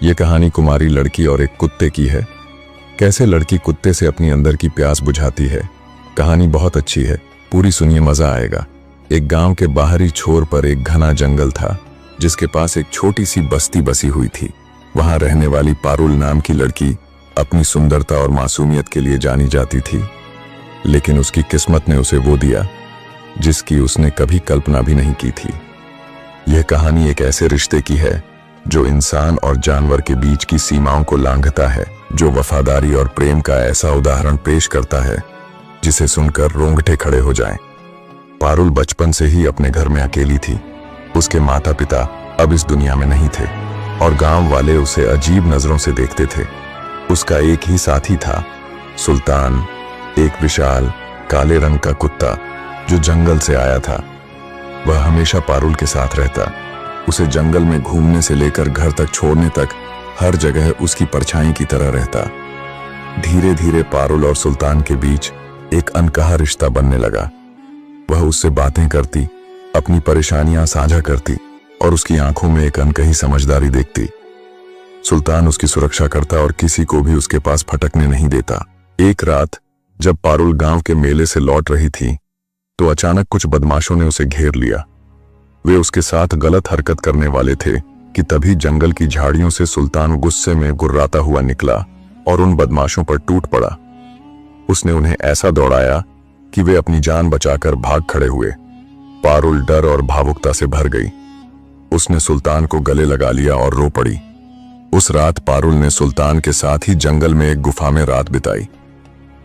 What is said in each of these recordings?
ये कहानी कुमारी लड़की और एक कुत्ते की है। कैसे लड़की कुत्ते से अपनी अंदर की प्यास बुझाती है। कहानी बहुत अच्छी है, पूरी सुनिए, मजा आएगा। एक गांव के बाहरी छोर पर एक घना जंगल था जिसके पास एक छोटी सी बस्ती बसी हुई थी। वहां रहने वाली पारुल नाम की लड़की अपनी सुंदरता और मासूमियत के लिए जानी जाती थी, लेकिन उसकी किस्मत ने उसे वो दिया जिसकी उसने कभी कल्पना भी नहीं की थी। यह कहानी एक ऐसे रिश्ते की है जो इंसान और जानवर के बीच की सीमाओं को लांघता है, जो वफादारी और प्रेम का ऐसा उदाहरण पेश करता है जिसे सुनकर रोंगटे खड़े हो जाएं। पारुल बचपन से ही अपने घर में अकेली थी। उसके माता पिता अब इस दुनिया में नहीं थे और गांव वाले उसे अजीब नजरों से देखते थे। उसका एक ही साथी था, सुल्तान, एक विशाल काले रंग का कुत्ता जो जंगल से आया था। वह हमेशा पारुल के साथ रहता। उसे जंगल में घूमने से लेकर घर तक छोड़ने तक हर जगह उसकी परछाई की तरह रहता। धीरे धीरे पारुल और सुल्तान के बीच एक अनकहा रिश्ता बनने लगा। वह उससे बातें करती, अपनी परेशानियां साझा करती और उसकी आंखों में एक अनकही समझदारी देखती। सुल्तान उसकी सुरक्षा करता और किसी को भी उसके पास फटकने नहीं देता। एक रात जब पारुल गांव के मेले से लौट रही थी तो अचानक कुछ बदमाशों ने उसे घेर लिया। वे उसके साथ गलत हरकत करने वाले थे कि तभी जंगल की झाड़ियों से सुल्तान गुस्से में गुर्राता हुआ निकला और उन बदमाशों पर टूट पड़ा। उसने उन्हें ऐसा दौड़ाया कि वे अपनी जान बचाकर भाग खड़े हुए। पारुल डर और भावुकता से भर गई। उसने सुल्तान को गले लगा लिया और रो पड़ी। उस रात पारुल ने सुल्तान के साथ ही जंगल में एक गुफा में रात बिताई।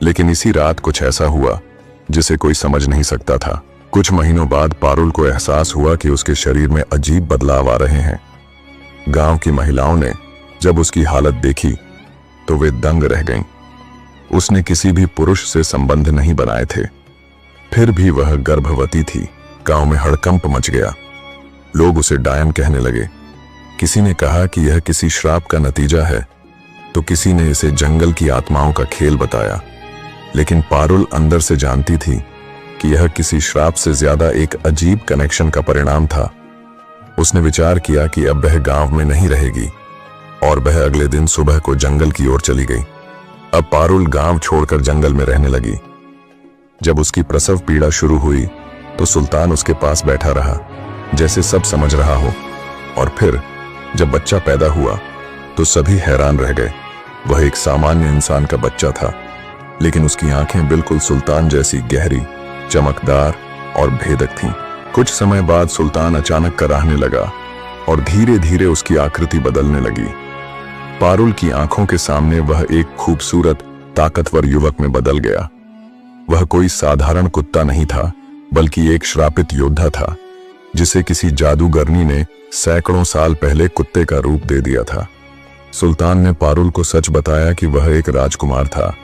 लेकिन इसी रात कुछ ऐसा हुआ जिसे कोई समझ नहीं सकता था। कुछ महीनों बाद पारुल को एहसास हुआ कि उसके शरीर में अजीब बदलाव आ रहे हैं। गांव की महिलाओं ने जब उसकी हालत देखी तो वे दंग रह गईं। उसने किसी भी पुरुष से संबंध नहीं बनाए थे, फिर भी वह गर्भवती थी। गांव में हड़कंप मच गया। लोग उसे डायन कहने लगे। किसी ने कहा कि यह किसी श्राप का नतीजा है, तो किसी ने इसे जंगल की आत्माओं का खेल बताया। लेकिन पारुल अंदर से जानती थी कि यह किसी श्राप से ज्यादा एक अजीब कनेक्शन का परिणाम था। उसने विचार किया कि अब वह गांव में नहीं रहेगी और वह अगले दिन सुबह को जंगल की ओर चली गई। अब पारुल गांव छोड़कर जंगल में रहने लगी। जब उसकी प्रसव पीड़ा शुरू हुई तो सुल्तान उसके पास बैठा रहा जैसे सब समझ रहा हो। और फिर जब बच्चा पैदा हुआ तो सभी हैरान रह गए। वह एक सामान्य इंसान का बच्चा था, लेकिन उसकी आंखें बिल्कुल सुल्तान जैसी गहरी, चमकदार और भेदक थीं। कुछ समय बाद सुल्तान अचानक कराहने लगा और धीरे धीरे उसकी आकृति बदलने लगी। पारुल की आंखों के सामने वह एक खूबसूरत, ताकतवर युवक में बदल गया। वह कोई साधारण कुत्ता नहीं था, बल्कि एक श्रापित योद्धा था जिसे किसी जादूगरनी ने सैकड़ों साल पहले कुत्ते का रूप दे दिया था। सुल्तान ने पारुल को सच बताया कि वह एक राजकुमार था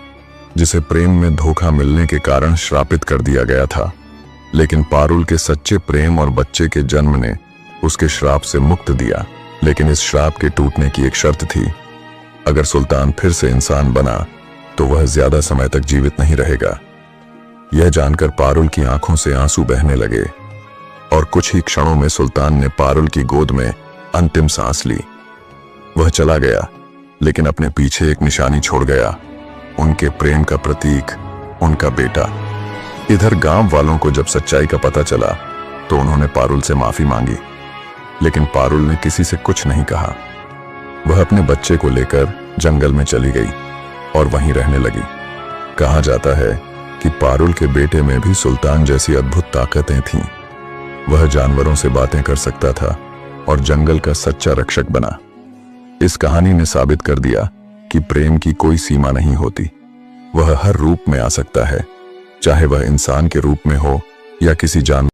जिसे प्रेम में धोखा मिलने के कारण श्रापित कर दिया गया था। लेकिन पारुल के सच्चे प्रेम और बच्चे के जन्म ने उसके श्राप से मुक्त दिया। लेकिन इस श्राप के टूटने की एक शर्त थी। अगर सुल्तान फिर से इंसान बना तो वह ज्यादा समय तक जीवित नहीं रहेगा। यह जानकर पारुल की आंखों से आंसू बहने लगे और कुछ ही क्षणों में सुल्तान ने पारुल की गोद में अंतिम सांस ली। वह चला गया, लेकिन अपने पीछे एक निशानी छोड़ गया, उनके प्रेम का प्रतीक, उनका बेटा। इधर गांव वालों को जब सच्चाई का पता चला तो उन्होंने पारुल से माफी मांगी, लेकिन पारुल ने किसी से कुछ नहीं कहा। वह अपने बच्चे को लेकर जंगल में चली गई और वहीं रहने लगी। कहा जाता है कि पारुल के बेटे में भी सुल्तान जैसी अद्भुत ताकतें थीं। वह जानवरों से बातें कर सकता था और जंगल का सच्चा रक्षक बना। इस कहानी ने साबित कर दिया कि प्रेम की कोई सीमा नहीं होती। वह हर रूप में आ सकता है, चाहे वह इंसान के रूप में हो या किसी जानवर